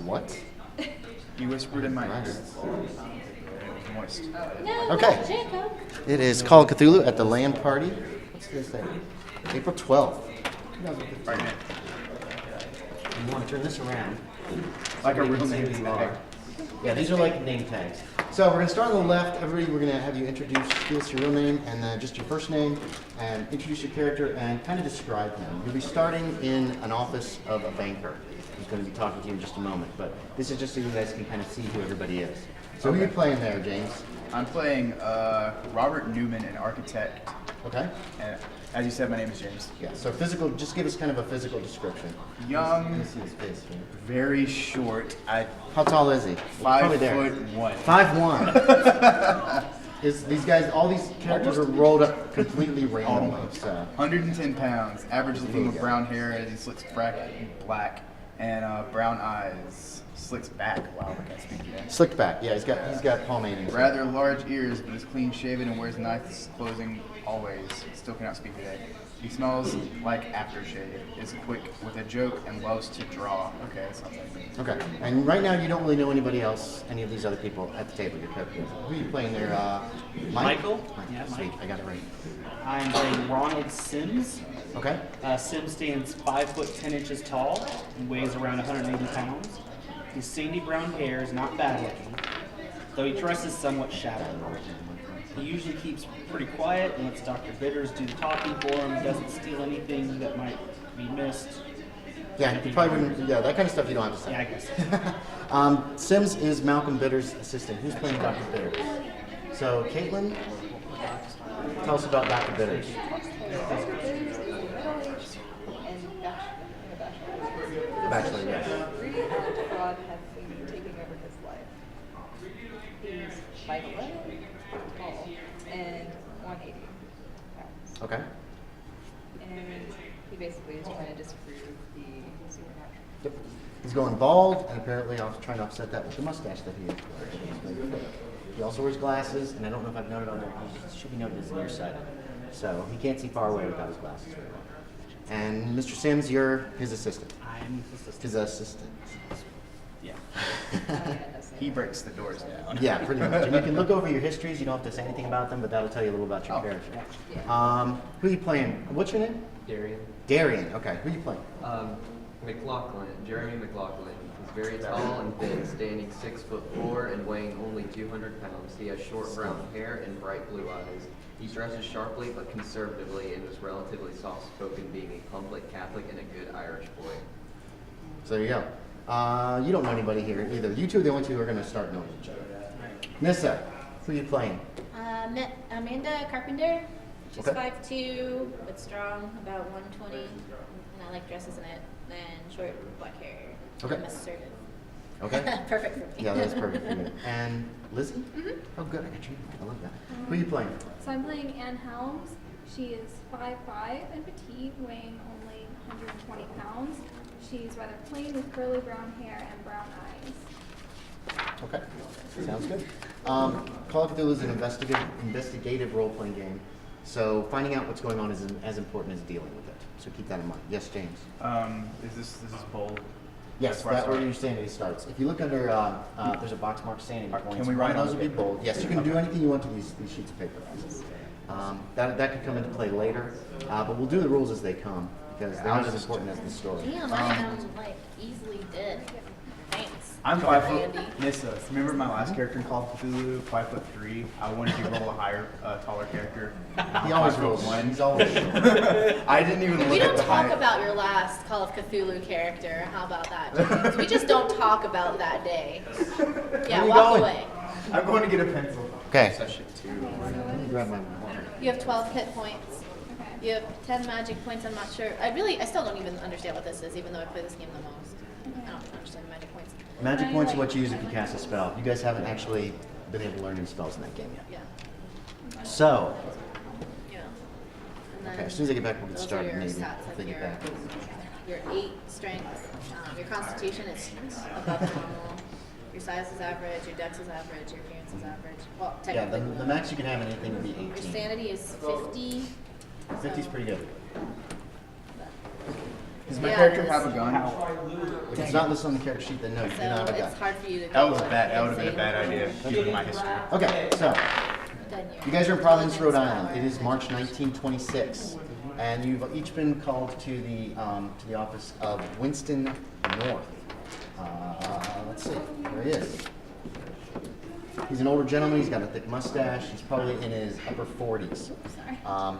what? You whispered in my ear. Moist. Okay. It is Call of Cthulhu at the LAN party. What's this thing? April 12th. Right now. You want to turn this around. Like a real name tag. Yeah, these are like name tags. So we're going to start on the left. Everybody, we're going to have you give us your real name and then just your first name and introduce your character and kind of describe him. You'll be starting in an office of a banker who's going to be talking to you in just a moment. But this is just so you guys can kind of see who everybody is. So who are you playing there, James? I'm playing Robert Newman, an architect. Okay. And as you said, my name is James. Yeah, so physical, just give us kind of a physical description. Young, Let me see his face here. very short. How tall is he? 5'1". 5'1". These guys, all these characters are rolled up completely randomly. So. 110 pounds. Average looking with brown hair as he slicks black and brown eyes. Slicks back. Wow, I can't speak yet. Slicked back. Yeah, he's got pomade. Rather large ears, but is clean shaven and wears nice clothing always. Still cannot speak today. He smells like aftershave, is quick with a joke, and loves to draw. Okay, that sounds like me. Okay, and right now you don't really know anybody else, any of these other people at the table. Who are you playing there? Michael? Yeah, Mike. sweet. I got it right. I'm playing Ronald Sims. Okay. Sims stands 5 foot 10 inches tall and weighs around 180 pounds. His sandy brown hair is not bad looking, though he dresses somewhat shabby. He usually keeps pretty quiet and lets Dr. Bitters do the talking for him. He doesn't steal anything that might be missed. Yeah, you probably wouldn't. Yeah, that kind of stuff you don't have to say. Yeah, I guess. Sims is Malcolm Bitters' assistant. Who's playing Dr. Bitters? So, Katelyn, tell us about Dr. Bitters. Bachelor, yes. Fraud has been taking over his life. He's 5'11", tall, and 180 pounds. Okay. And he basically is trying to disprove the supernatural. Yep. He's going bald, and apparently I'm trying to offset that with the mustache that he has. He also wears glasses, and I don't know if I've noted on there, he should be noted as nearsighted. So he can't see far away without his glasses very well. And Mr. Sims, you're his assistant. I'm his assistant. His assistant. Yeah. He breaks the doors down. Yeah, pretty much. And you can look over your histories. You don't have to say anything about them, but that'll tell you a little about your character. Who are you playing? What's your name? Darian. Darian. Okay. Who are you playing? MacLachlan, Jeremy MacLachlan. He's very tall and thin, standing 6'4" and weighing only 200 pounds. He has short brown hair and bright blue eyes. He dresses sharply but conservatively and is relatively soft-spoken, being a public Catholic and a good Irish boy. So there you go. You don't know anybody here either. You two are the only two who are going to start knowing each other. Nissa, who are you playing? Amanda Carpenter. She's Okay. 5'2", but strong, about 120, and I like dresses in it, and short black hair. Okay. I'm assertive. Okay. Perfect for me. Yeah, that's perfect for you. And Lizzie? Mm-hmm. Oh, good. I got you. I love that. Who are you playing? So I'm playing Helms. She is 5'5" and petite, weighing only 120 pounds. She's rather plain with curly brown hair and brown eyes. Okay. Sounds good. Call of Cthulhu is an investigative role-playing game. So finding out what's going on is as important as dealing with it. So keep that in mind. Yes, James? This is bold. Yes, That's where I that's where start. your sanity starts. If you look under, there's a box marked sanity points. Can we write those on would be it? bold. Yes, you can do anything you want to these sheets of paper. That could come into play later, but we'll do the rules as they come because they're not as important as the story. Damn, I am like easily dead. Thanks. I'm 5 foot. Andy. Nissa. Remember my last character in Call of Cthulhu, 5'3". I wanted to roll a higher, taller character. He always rolls one. He's always short. I didn't even We look don't at the talk height. about your last Call of Cthulhu character. How about that, James? We just don't talk about that day. Yeah, Where are you walk going? away. I'm going to get a pencil. Okay. That shit too. Let me grab my water. You have 12 hit points. Okay. You have 10 magic points. I'm not sure. I still don't even understand what this is, even though I play this game the most. I don't understand magic points. Magic points are what you use if you cast a spell. You guys haven't actually been able to learn any spells in that game yet. Yeah. So, Yeah. And then okay, as soon as I get back, we'll get those are started your maybe stats, if like they get back. your 8 strength. Your constitution is above normal. Your size is average. Your dex is average. Your appearance is average. Well, Yeah, technically. the max you can have in anything would be Your 18. sanity is 50. 50's pretty good. Does my Yeah, character it have a is. gun? If it's not listed on the character sheet, then no, you do not have So a gun. it's hard for you to. That was bad. That would have been a bad idea, given my history. Okay, so Done you your- guys are in Providence, Rhode Island. It is March 1926, and you've each been called to the office of Winston North. Let's see, there he is. He's an older gentleman. He's got a thick mustache. He's probably in his upper 40s. Sorry.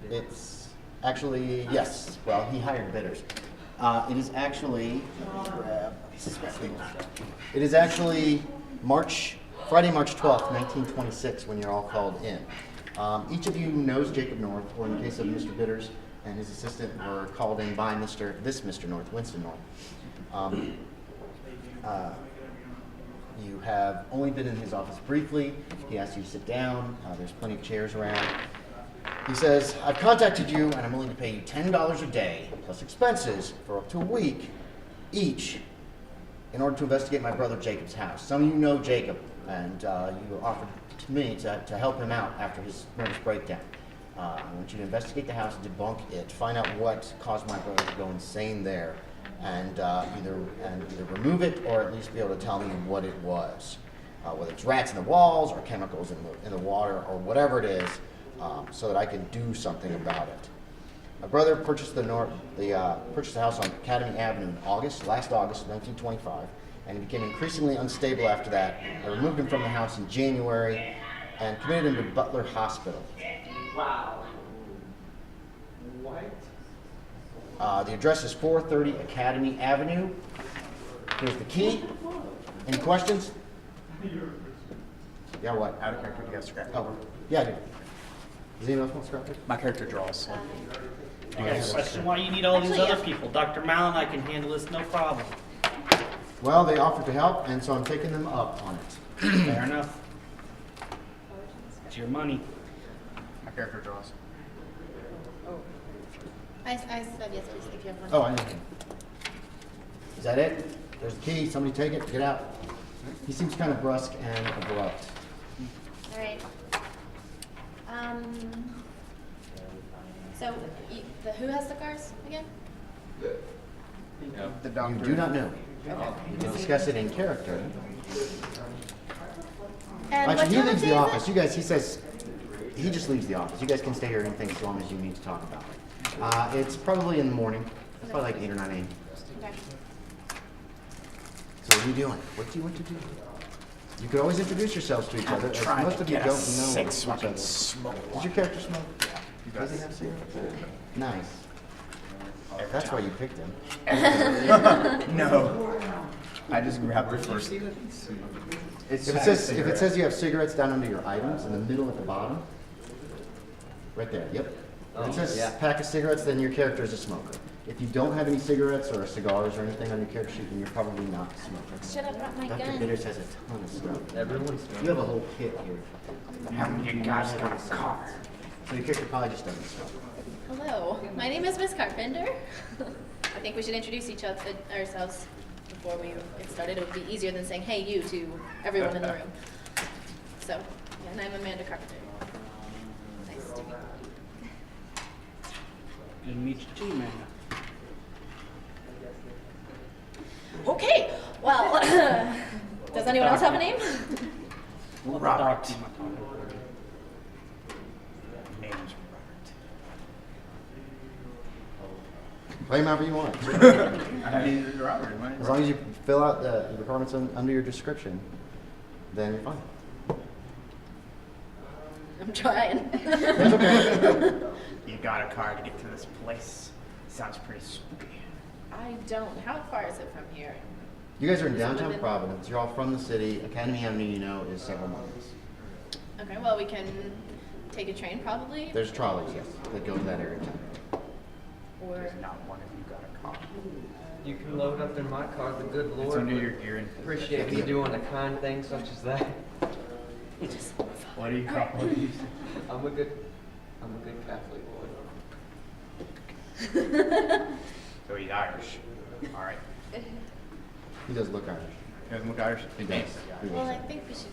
It's actually, yes, well, he hired bidders. It is actually, it is actually Friday, March 12th, 1926, when you're all called in. Each of you knows Jacob North, or in the case of Mr. Bidders and his assistant, were called in by this Mr. North, Winston North. You have only been in his office briefly. He asks you to sit down. There's plenty of chairs around. He says, I've contacted you and I'm willing to pay you $10 a day plus expenses for up to a week each in order to investigate my brother Jacob's house. Some of you know Jacob, and you offered to me to help him out after his nervous breakdown. I want you to investigate the house, debunk it, find out what caused my brother to go insane there, and either remove it or at least be able to tell me what it was, whether it's rats in the walls or chemicals in the water or whatever it is, so that I can do something about it. My brother purchased the house on Academy Avenue in last August 1925, and he became increasingly unstable after that. I removed him from the house in January and committed him to Butler Hospital. Wow. What? The address is 430 Academy Avenue. Here's the key. Any questions? Yeah, what? Out of character, you got scrap Oh, paper. yeah, I do. Does anyone else want scrap paper? My character draws. I got a question why you need all these Actually, other yeah. people. Dr. Mallon, I can handle this no problem. Well, they offered to help, and so I'm taking them up on it. Fair enough. It's your money. My character draws. I said yes, please, if you have one. Oh, I know. Is that it? There's the key. Somebody take it. Get out. He seems kind of brusque and abrupt. All right. So, who has the cars again? The You doctor. do not know. You can discuss it in character. And what Actually, he time leaves of day the is office. it? You guys, he says, he just leaves the office. You guys can stay here anything as long as you need to talk about it. It's probably in the morning. It's probably like 8 or 9 a.m. Okay. So what are you doing? What do you want to do? You could always introduce yourselves to each other. As most of you don't know each other. Does your character smoke? Does he have cigarettes? Nice. That's why you picked him. No. I just grabbed the first. If it says you have cigarettes down under your items in the middle at the bottom, right there. Yep. If it says yeah. pack of cigarettes, then your character is a smoker. If you don't have any cigarettes or cigars or anything on your character sheet, then you're probably not a smoker. Should have brought my Dr. gun. Bitters has a ton of stuff. Everyone's You have a whole kit here. How many guys got a car? So your character probably just doesn't smoke. Hello, my name is Miss Carpenter. I think we should introduce ourselves before we get started. It would be easier than saying, hey, you, to everyone in the room. So, yeah, and I'm Amanda Carpenter. Nice to meet you. Good to meet you too, man. Okay, well, does anyone else have a name? What Robert. doctor am I talking to? Name's Claim however you want. Robert. I mean, Robert. As long as you fill out the requirements under your description, then you're fine. I'm trying. That's okay. You got a car to get to this place. Sounds pretty spooky. I don't. How far is it from here? You guys are in downtown Providence. You're all from the city. Academy Avenue, you know, is several miles. Okay, well, we can take a train probably. There's trolleys, yes, that go to that area. Or Not one of you got a car. You can load up in my car, the good Lord. It's under would your gear and appreciate me doing a kind thing such as that. just What do you call it? I'm a good Catholic boy. So he's Irish. All right. He does look Irish. He doesn't look Irish? He does. He Well, I does. think we should.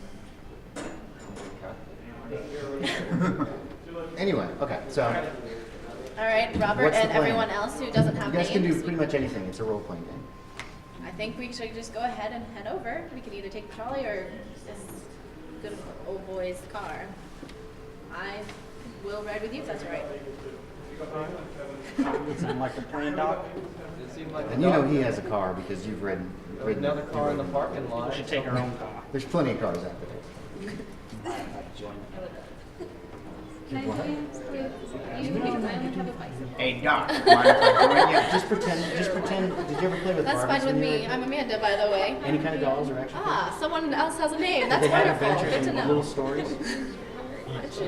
I'm a good Catholic. Anyway, okay, so All right, Robert What's the and plan? everyone else who doesn't You have guys can do names. pretty much anything. It's a role-playing game. I think we should just go ahead and head over. We can either take the trolley or this good old boy's car. I will ride with you if that's all right. Sound like a plan, Doc? It seemed like And you know he has a car because you've ridden. another car in the parking We lot. should take our own car. There's plenty of cars out there. Can I dance with you because I only have a bicycle? Hey, Doc, mind if I join you? Just pretend. Did you ever play with That's Barbies fine with when you were a me. kid? I'm Amanda, by the way. Any kind of dolls or action figures? Ah, someone else has a name. Did That's they have wonderful. adventures Good to and little know. stories?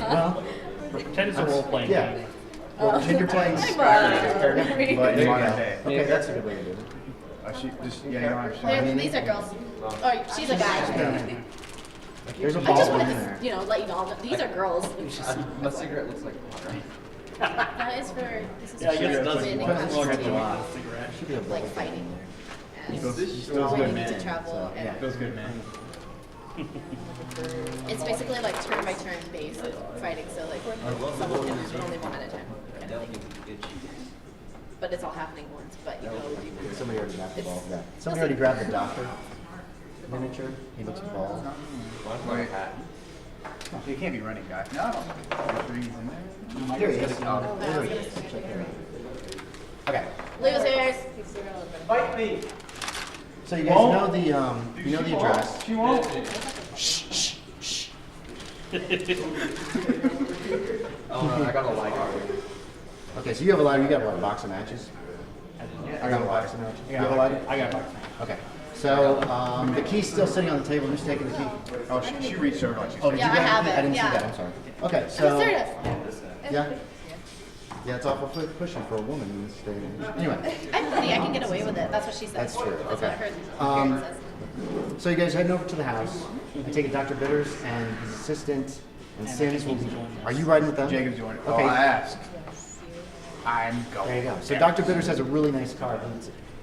Huh? Well, Pretend it's a role-playing yeah. game. Well, pretend you're playing Come Skyrim. on. But There you in go. modern day. Okay, that's a good way to do it. Yeah, you don't have to. These are girls. Oh, she's a guy. There's a I ball just in wanted there. to, let you all know. These are girls. My cigarette looks like pot, right? That is for, this is Yeah, I guess it for does women look in like countries a to, cigarette. Should be a like ball. fighting. And Feels when good, you need to man. travel. So, and yeah. Feels good, man. It's basically like turn by turn based fighting, so like someone can do only one at a time. Kind of thing. But it's all happening once, but Somebody already grabbed the ball. Yeah. Somebody already grabbed the doctor miniature. He looks bald. Wait. You can't be running, guy. No. He's in there. Here he is. Oh. There he is. Check it out. Okay. Losers! Fight me! So you guys know the address. She won't. Oh, no, I got a light already. Okay, so you have a lighter. You got what, a box of matches? I got a box of matches. You have a lighter? I got it. Okay. So the key's still sitting on the table. Who's taking the key? Oh, she reached over like she's Oh, did Yeah, you I grab have the key? it, I didn't yeah. see that. I'm sorry. Okay, I'm so serious. yeah, yeah, it's awful pushing for a woman in this day and age. Anyway, I'm pretty, I can get away with it. That's what she said. That's true, That's what I okay. heard. Karen says. so you guys heading over to the house. I take it Dr. Bitters and his assistant and Sims will be. Are you riding with them? Jacob's doing it. Okay. Oh, I asked. I'm going. There you go. So Dr. Bitters has a really nice car.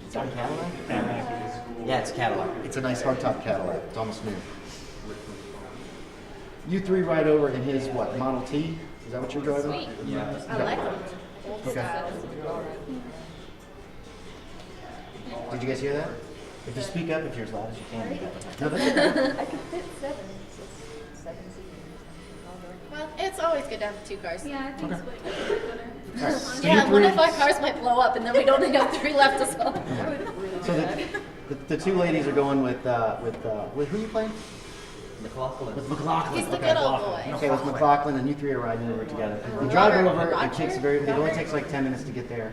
It's on Cadillac? Yeah, it's a Cadillac. It's a nice hardtop Cadillac. It's almost new. You three ride over in his, what, Model T? Is that what you're driving? Sweet. I like them. Old Okay. style. Did you guys hear that? If you speak up, if you're as loud as you can. No, that's okay. I could fit seven. It's 7 seats. Well, it's always good to have two cars. Yeah, I think Okay. split cars is better. All right. So Yeah, you one three- of our cars might blow up, and then we'd only have 3 left as well. So the two ladies are going with who are you playing? MacLachlan. With MacLachlan. He's the Okay. good old boy. Okay, with MacLachlan, and you three are riding over together. You drive over. It takes it only takes like 10 minutes to get there.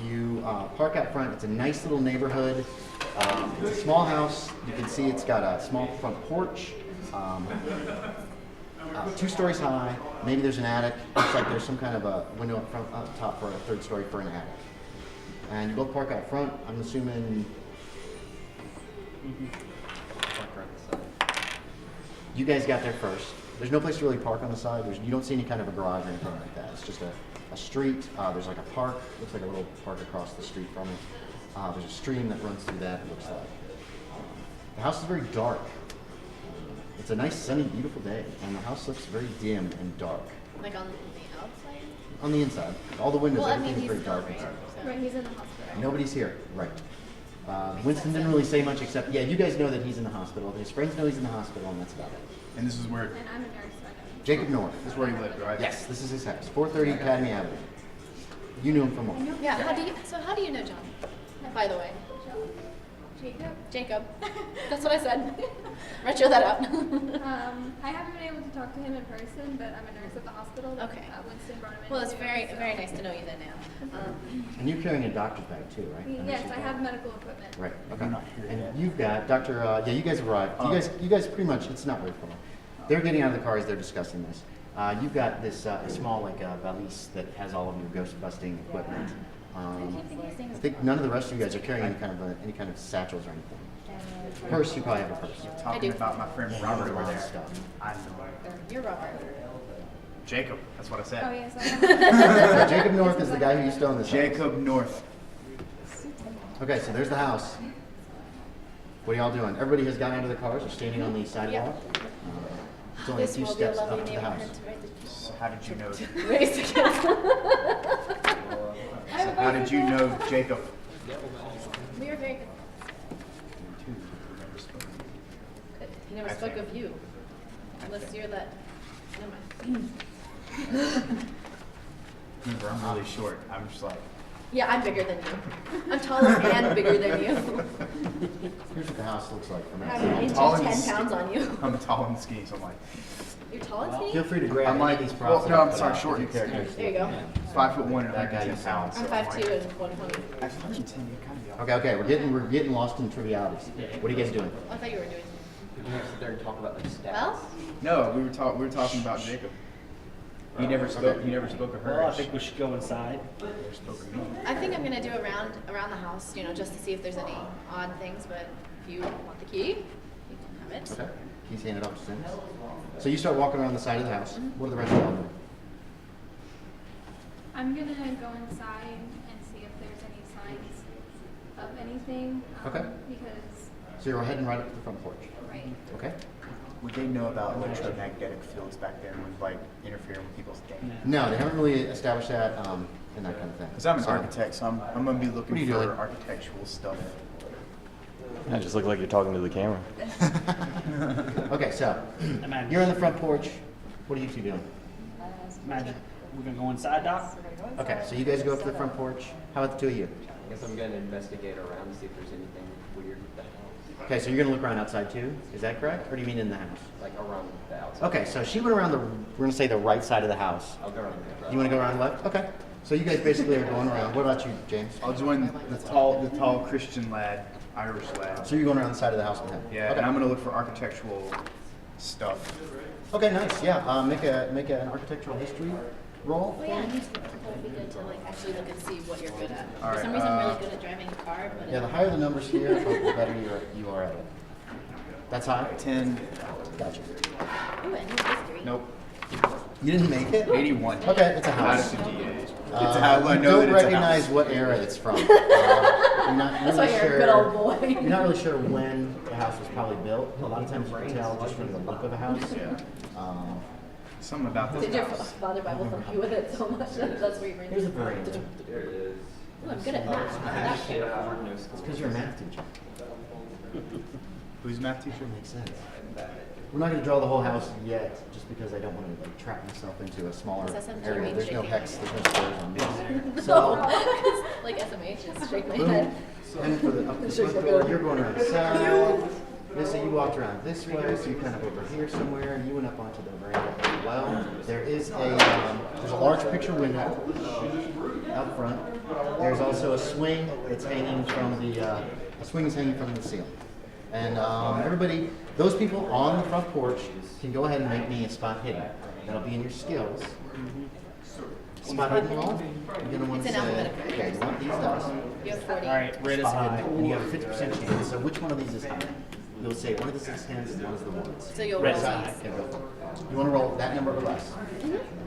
You park out front. It's a nice little neighborhood. It's a small house. You can see it's got a small front porch. 2 stories high. Maybe there's an attic. Looks like there's some kind of a window up top for a 3rd story for an attic. And you both park out front. I'm assuming Park right beside. you guys got there first. There's no place to really park on the side. You don't see any kind of a garage or anything like that. It's just a street. There's like a park. Looks like a little park across the street from it. There's a stream that runs through that, it looks like. The house is very dark. It's a nice, sunny, beautiful day, and the house looks very dim and dark. Like on the outside? On the inside, all the windows, Well, I mean, everything's he's very still dark right. inside. So. Right, he's in the hospital. Nobody's here, right. Winston didn't really say much except, yeah, you guys know that he's in the hospital. His friends know he's in the hospital, and that's about it. And this is where And I'm a nurse, so I know. Jacob North. this is where he lived, right? Yes, this is his house, 430 Academy Avenue. You knew him from what? Yeah, how do you know John? By the way. Jacob. That's what I said. Retro that out. I haven't been able to talk to him in person, but I'm a nurse at the hospital. Okay. Winston brought him in. Well, it's too, very, so- very nice to know you then now. And you're carrying a doctor's bag too, right? Yes, I have medical equipment. Right, okay. I'm not here And yet. you've got, Dr., yeah, you guys have arrived. You guys pretty much, it's not very far. They're getting out of the car as they're discussing this. You've got this small, like, valise that has all of your ghost busting equipment. I think none of the rest of you guys are carrying any kind of satchels or anything. Purse, you probably have a purse. Talking do. about my friend Robert over there. Stuff. I know. You're Robert. Jacob, that's what I said. Oh, yes, I have. So Jacob North is the guy who used to own this house. Jacob North. Okay, so there's the house. What are y'all doing? Everybody has gotten out of the cars or standing on the sidewalk. It's only a This few will be a steps lovely up to the house. neighborhood to raise How did you know that? the- raise the kids. How did you know Jacob? We were very good. He never spoke of you. Unless you're that. Never mind. Remember, I'm really short. I'm just like. Yeah, I'm bigger than you. I'm taller and bigger than you. Here's what the house looks like from I have an outside. inch tall and and 10 pounds on you. I'm tall and skinny, so I'm like You're tall and skinny? Feel free to grab I'm any like- of these props. well, no, I'm and sorry, put short your and skinny. characters. There you go. 5'1" and That guy 110 you pounds. I'm So 5'2" like, and 120. actually, 110, you kind of be Okay, we're getting lost in trivialities. What are you guys doing? I thought you were doing. We can sit there and talk about their stats. Well, No, we were talking about Jacob. He never spoke. He never spoke of her. Well, I think we should go inside. He never spoke of me. I think I'm gonna do around the house, just to see if there's any odd things. But if you want the key, you can have it. Okay. He's handed off to Sims. So you start walking around the side of the house. What are the rest of y'all doing? I'm gonna go inside and see if there's any signs of anything. Okay. Because, So you're heading right up to the front porch. right. Okay. Would they know about electromagnetic fields back there and would like interfere with people's day? No, they haven't really established that and that kind of thing. Because I'm an So- architect, so I'm gonna be What are looking you for doing? architectural stuff. I just look like you're talking to the camera. Okay, so Imagine. you're on the front porch. What are you two doing? Imagine. We're gonna go inside, Doc. Okay, so you guys go up to the front porch. How about the two of you? I guess I'm gonna investigate around to see if there's anything weird with the house. Okay, so you're gonna look around outside too. Is that correct, or do you mean in the house? Like around the outside. Okay, so she went around we're gonna say the right side of the house. I'll go around there. You want to go around left? Okay. So you guys basically are going around. What about you, James? I'll join the tall Christian lad, Irish lad. So you're going around the side of the house with him. Yeah, Okay. and I'm gonna look for architectural stuff. Okay, nice. Yeah. Make an architectural history roll. Well, yeah, it would be good to actually look and see what you're good at. All For some right, reason, I'm really good at driving a car, but Yeah. The higher the numbers here, the better you are at it. That's high. 10. Gotcha. Ooh, and history. Nope. You didn't make it. 81. Okay, it's a Out house. of 58. It's a house. I You know don't that it's a recognize house. what era it's from. You're not That's really why you're sure. a good old boy. You're not really sure when the house was probably built. A lot of times you can tell just from the look of a house. Yeah. Um, Something about this Did your house. father Bible help you with it so much? That's where you're Here's a veranda. There it is. Ooh, I'm good at math. It's because you're a math teacher. Who's math teacher? Makes sense. We're not going to draw the whole house yet, just because I don't want to trap myself into a smaller Does that sound area. too There's no shaking? hex, there's no squares on this. So, So, like SMH, just shake my boom. head. And for the up the front door, you're going around the side. Nissa, you walked around this way, so you're kind of over here somewhere, and you went up onto the veranda as well. There's a large picture window out front. There's also a swing that's hanging from the ceiling. And everybody, those people on the front porch can go ahead and make me a spot hidden. That'll be in your skills. Spot hidden roll. You're gonna want to It's in say, alphabetical. okay, you want these dice. You have 40. All right, red is Spot high. hidden, and you have a 50% chance. So which one of these is high? You'll say one of these is tens and one is the ones. So you'll Red roll side. these. Okay, go for it. You want to roll that number or less?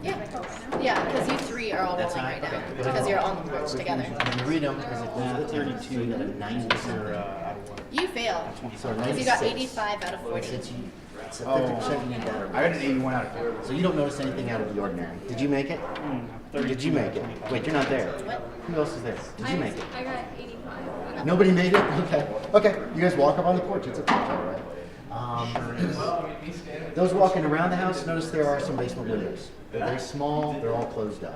Yeah, because you three are all That's rolling high? right now. Okay, go ahead. Because you're on the porch together. And you read them as if those are the 32. You got a 90%. You failed. So Because you got 96. 85 out of 40. It's a 50% you need better. I got an 81 out of 50. So you don't notice anything out of the ordinary. Did you make it? Did you make it? Wait, you're not there. What? Who else is there? Did you make it? I got 85. Nobody made it? Okay. Okay. You guys walk up on the porch. It's a porch, all right. Those walking around the house, notice there are some basement windows. They're very small. They're all closed up.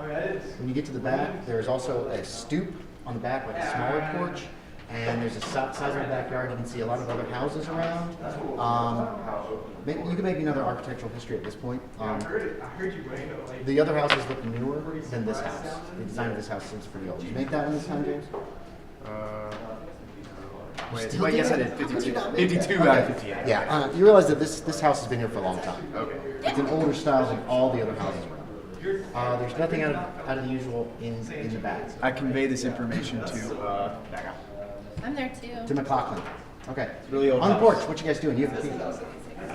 When you get to the back, there's also a stoop on the back, like a smaller porch. And there's a sizable backyard. You can see a lot of other houses around. You can make another architectural history at this point. The other houses look newer than this house. The design of this house seems pretty old. Did you make that one this time, James? Wait, Still well, yes, I did? did. How could you 52. not make 52 that? out of Okay. 58. Yeah, you realize that this house has been here for a long time. Okay. It's an older style than all the other houses around. There's nothing out of the usual in the back. I convey this information to that guy. I'm there too. To MacLachlan. Okay. Really old On the house. porch, what you guys doing? You have the key.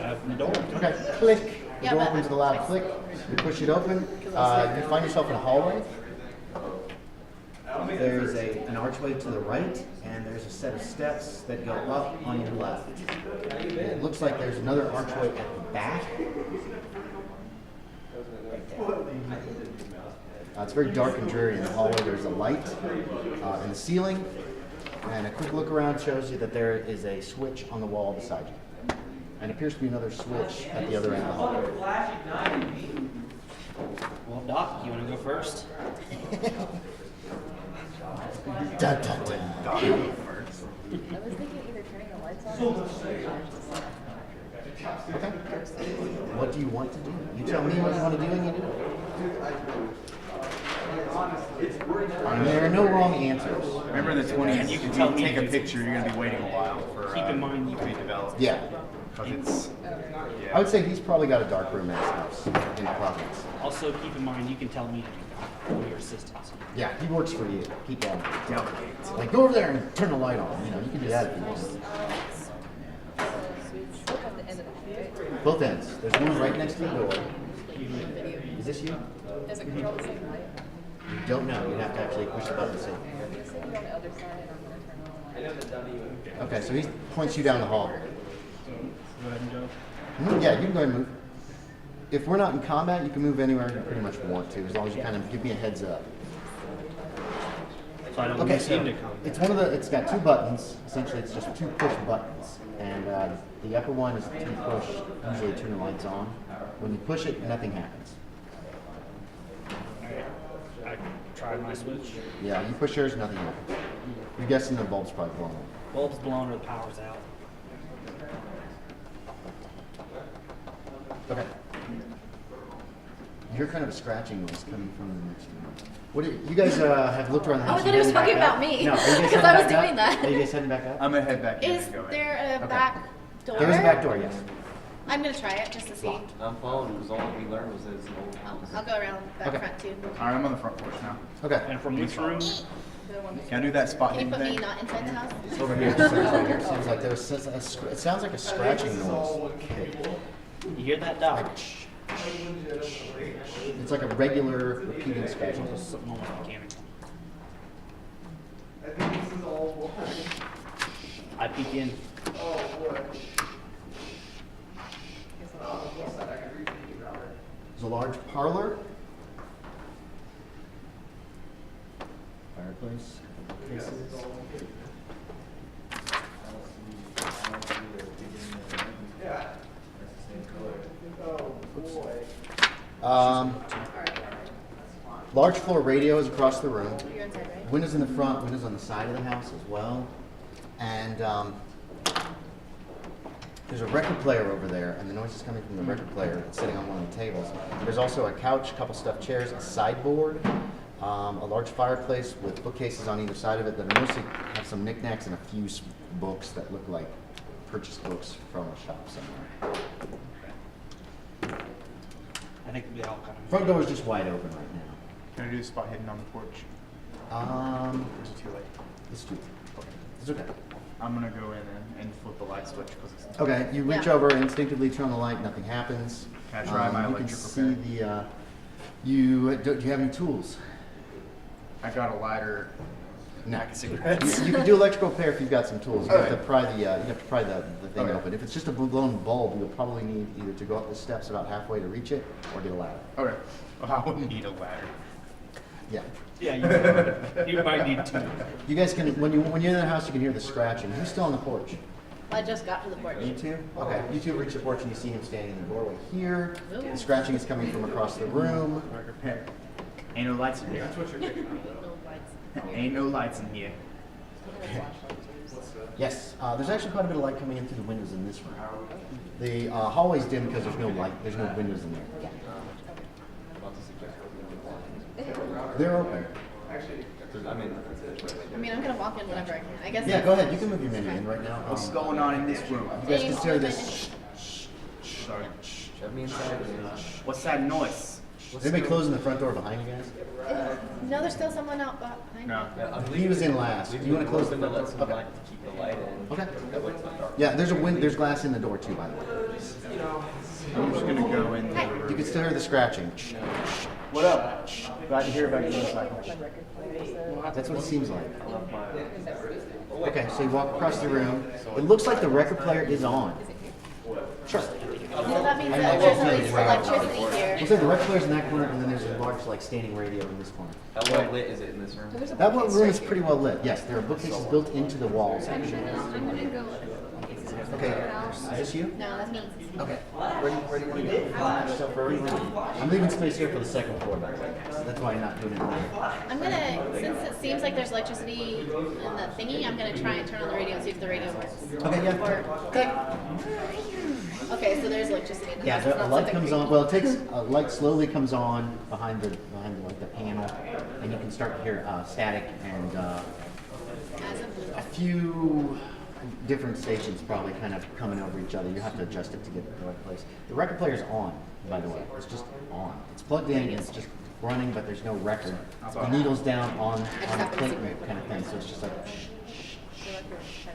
Open the door. Okay. Click. The Yeah, door but- opens with a loud click. You push it open. You find yourself in a hallway. There's an archway to the right, and there's a set of steps that go up on your left. And it looks like there's another archway at the back. It's very dark and dreary in the hallway. There's a light in the ceiling, and a quick look around shows you that there is a switch on the wall beside you. And appears to be another switch at the other end of the hallway. Well, Doc, you want to go first? Dun, dun, dun. I was thinking either turning the lights on or just Okay. What do you want to do? You tell me what you want to do and you do it. And there are no wrong answers. Remember in the 20s, You can if tell you me take a if it's- picture, you're going to be waiting a while for Keep in mind you to be developed. Yeah. Because it's, I would say he's probably got a dark room at his house in Providence. Also, keep in mind you can tell me to do that. I'm your assistant. Yeah, he works for you. Keep going. delicate. Like, go over there and turn the light on. You know, you can do that if you want. look at the end of the right? Both ends. There's one right next to the door. Is this you? Does it control the same light? You don't know. You have to actually push the button to see. I'm gonna sit here on the other side and I'm gonna turn on the light. Okay, so he points you down the hall. Go ahead and go. Yeah, you can go ahead and move. If we're not in combat, you can move anywhere you pretty much want to, as long as you kind of give me a heads up. So I don't Okay, lose so him to combat. it's one of the. It's got two buttons. Essentially, it's just two push buttons, and the upper one is to push. Usually, turn the lights on. When you push it, nothing happens. I tried my switch. Yeah, you push yours, nothing happens. You're guessing the bulb's probably blown. Bulb's blown or the power's out. Okay. You hear kind of a scratching noise coming from the next room. What do you guys have looked around the Oh, I house? thought You he was heading talking back about up? me. No, are you guys Because heading I was back up? doing that. Are you guys heading back up? I'm going to head back in Is and go in. there a Okay. back door? There is a back door, yes. I'm gonna try it just to see. I'm following, because all we learned was that it's an old house. I'll go around back Okay. front too. All right, I'm on the front porch now. Okay. And from this room, Can I do that spot Can you hidden put me thing? not inside the house? Over here, just right here. Seems like there's it sounds like a scratching noise. you hear that, Doc? It's like a regular repeating scratching. It's something almost mechanical. I peek in. There's a large parlor. Fireplace. Cases. Large floor radio is across the room. You're inside, right? Windows in the front, windows on the side of the house as well. And there's a record player over there, and the noise is coming from the record player that's sitting on one of the tables. There's also a couch, a couple stuffed chairs, a sideboard, a large fireplace with bookcases on either side of it that are mostly have some knickknacks and a few books that look like purchased books from a shop somewhere. I think we all kind of. Front door is just wide open right now. Can I do the spot hidden on the porch? Um, Or is it too late? it's too. It's okay. I'm going to go in and flip the light switch because it's Okay, you reach Yeah. over, instinctively turn on the light, nothing happens. Can I try my You can electric see repair? do you have any tools? I got a lighter. No. Pack of cigarettes. You can do electrical repair if you've got some tools. You have to Okay. pry the thing Okay. open. If it's just a blown bulb, you'll probably need either to go up the steps about halfway to reach it or get a ladder. Okay. Well, I wouldn't need a ladder. Yeah. Yeah, you might need two. You guys can when you're in the house, you can hear the scratching. Who's still on the porch? I just got to the porch. You two? Okay. You two reach the porch and you see him standing in the doorway here. Ooh. The scratching is coming from across the room. Repair. Ain't no lights in here. No lights. Ain't no lights in here. Yes, there's actually quite a bit of light coming in through the windows in this room. The hallway's dim because there's no light, there's no windows in there. They're open. I mean, I mean, I'm gonna walk in whenever I can. I guess. Yeah, go ahead. You can move your menu in right now. What's going on in this room? You guys consider this. Sorry. shove me inside. What's that noise? Is anybody closing the front door behind you guys? No, there's still someone out behind. No. He was in last. Leave You want to close the open front to door? let some Okay. light to keep the light in. Okay. That way it's not dark. Yeah, there's glass in the door too, by the way. I'm just gonna go in the You room. can still hear the scratching. What up? Glad to hear about your cycle. That's what it seems like. Okay, so you walk across the room. It looks like the record player is on. Sure. So that means that there's at least electricity here. We'll say the record player's in that corner, and then there's a large, like, standing radio in this corner. How well lit is it in this room? That one room is pretty well lit. Yes, there are bookcases built into the walls, actually. I'm gonna go. Okay, is this you? No, that's me. Okay. Where do you want to go? So for I'm leaving space here for the second floor, by the way. So that's why I'm not doing it now. I'm gonna, since it seems like there's electricity in the thingy, I'm gonna try and turn on the radio and see if the radio works. Okay, yeah. Okay, so there's electricity in the Yeah, house. It's the not light something comes creepy. on. Well, it takes a light slowly comes on behind like the panel, and you can start to hear static and As of a few different stations probably kind of coming over each other. You have to adjust it to get it the right place. The record player's on, by the way. It's just on. It's plugged in and it's just running, but there's no record. The needle's down on the plate kind of thing, so it's just like shh, shh, shh.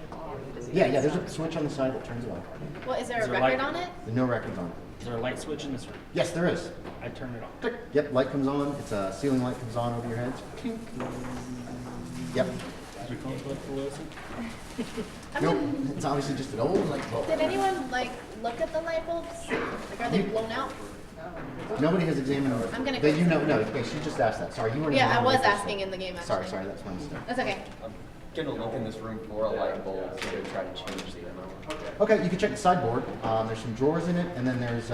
Yeah, there's a switch on the side that turns it off. Well, is there Is a there record light? on it? There's no records on it. Is there a light switch in this room? Yes, there is. I turn it on. Tick. Yep, light comes on. It's a ceiling light comes on over your heads. Yep. Is your phone plugged for Wilson? Nope, it's obviously just an old light bulb. Did anyone like look at the light bulbs? Like, are they blown out? Nobody has examined them. I'm gonna That go- you know, no, okay, she just asked that. Sorry, you weren't. Yeah, I in was the room. asking in the game. Sorry, Actually. that's my mistake. That's okay. I'm gonna look in this room for a light bulb so to try to change the amount. Okay, you can check the sideboard. There's some drawers in it, and then there's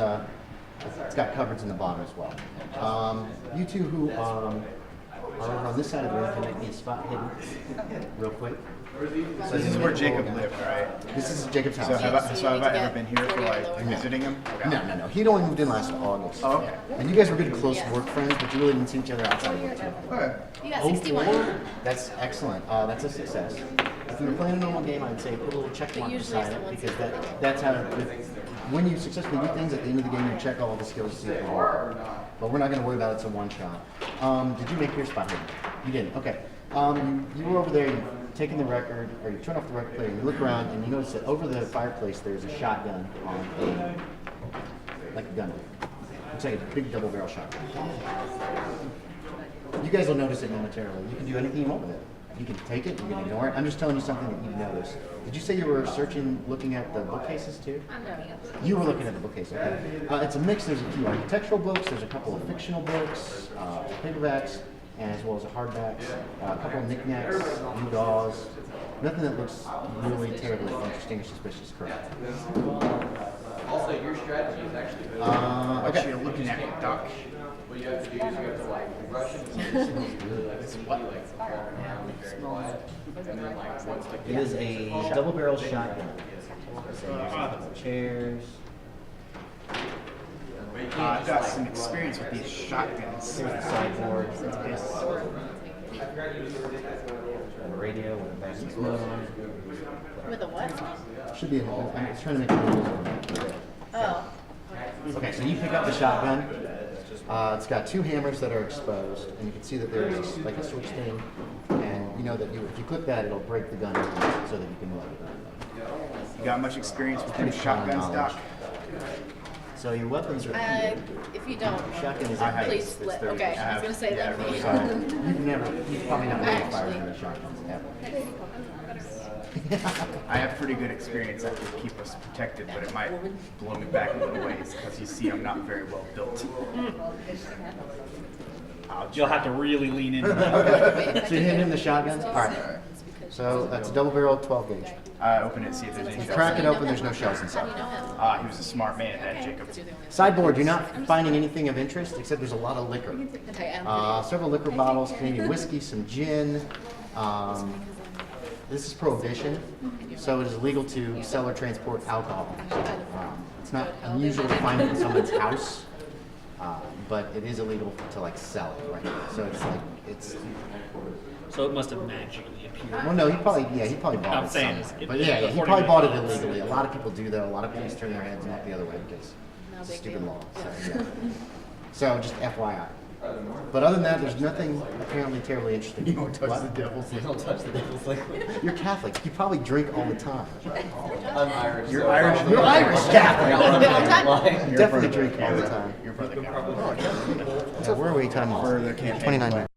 it's got cupboards in the bottom as well. You two who are over on this side of the room can make me a spot hidden real quick. So this is where Jacob lived, right? This is Jacob's house. So have I, So so you have need I to ever been get here for 40 like lower. visiting him? Okay. No. He'd only moved in last August. Oh, okay. And you guys were good close Yes. work friends, but you really didn't see each other outside of work. Okay. You got Oh, 61. 04? That's excellent. That's a success. If you were playing a normal game, I'd say put a little check mark usually beside it someone's because doing that's how. When you successfully do things at the end of the game, you check all the skills to see if they work. But we're not going to worry about it. It's a one shot. Did you make your spot hidden? You didn't. Okay. You were over there. You've taken the record, or you turn off the record player, and you look around, and you notice that over the fireplace there's a shotgun on like a gun. Looks like a big double barrel shotgun. You guys will notice it momentarily. You can do anything you want with it. You can take it, you can ignore it. I'm just telling you something that you've noticed. Did you say you were looking at the bookcases too? I'm looking at the You were looking at the bookcase, okay. It's a mix. There's a few architectural books, there's a couple of fictional books, paperbacks, and as well as hardbacks, a couple of knickknacks, gewgaws. Nothing that looks really terribly interesting or suspicious, correct? Also, your strategy is actually good. Actually, Okay. you're looking at a duck. What you have to do is you have to like rush into this really like sweaty, like walk around very quiet, and then like once the It is a double barrel shotgun. So there's a couple of chairs. I've got some experience with these shotguns. There's the sideboard. And a radio with a backing on. with a what? Should be. I'm just trying to make it. Oh. Okay, so you pick up the shotgun. It's got two hammers that are exposed, and you can see that there's like a switch thing, and you know that if you click that, it'll break the gun open so that you can load it. You got much experience with them shotguns, Doc? So your weapons are. If you don't, Shotgun is I have- please it's split. 30. Okay, I was gonna say that. Yeah, Sorry, you've probably not been fired Actually. from a shotgun ever. I have pretty good experience that would keep us protected, but it might blow me back a little ways because you see I'm not very well built. You'll have to really lean into that. So you hand him the shotguns? All right. So that's a double barrel 12 gauge. Open it, see if there's any shells. Crack it open, there's no shells How do inside. you know him? He was a smart man, that Jacob. Sideboard, you're not finding anything of interest except there's a lot of liquor. Okay, Several liquor bottles, Canadian whiskey, some gin. This is prohibition, so it is illegal to sell or transport alcohol. It's not unusual to find it in someone's house, but it is illegal to like sell it right now. So it's So it must have magically appeared. well, no, he probably bought I'm it saying somewhere. it's- But yeah, he according probably to bought it the laws. illegally. A lot of people do that. A lot of police turn their heads and look the other way because No it's a big stupid deal. law. So, yeah. So just FYI. But other than that, there's nothing apparently terribly interesting. You don't touch What? the devil's You don't touch the devil's liquid. You're Catholic. You probably drink all the time. I'm Irish. You're so Irish. probably- You're Irish Catholic. Lying. You're Definitely for the- drink all the time. You're for the Yeah, where are we time? For the campaign. 29 minutes.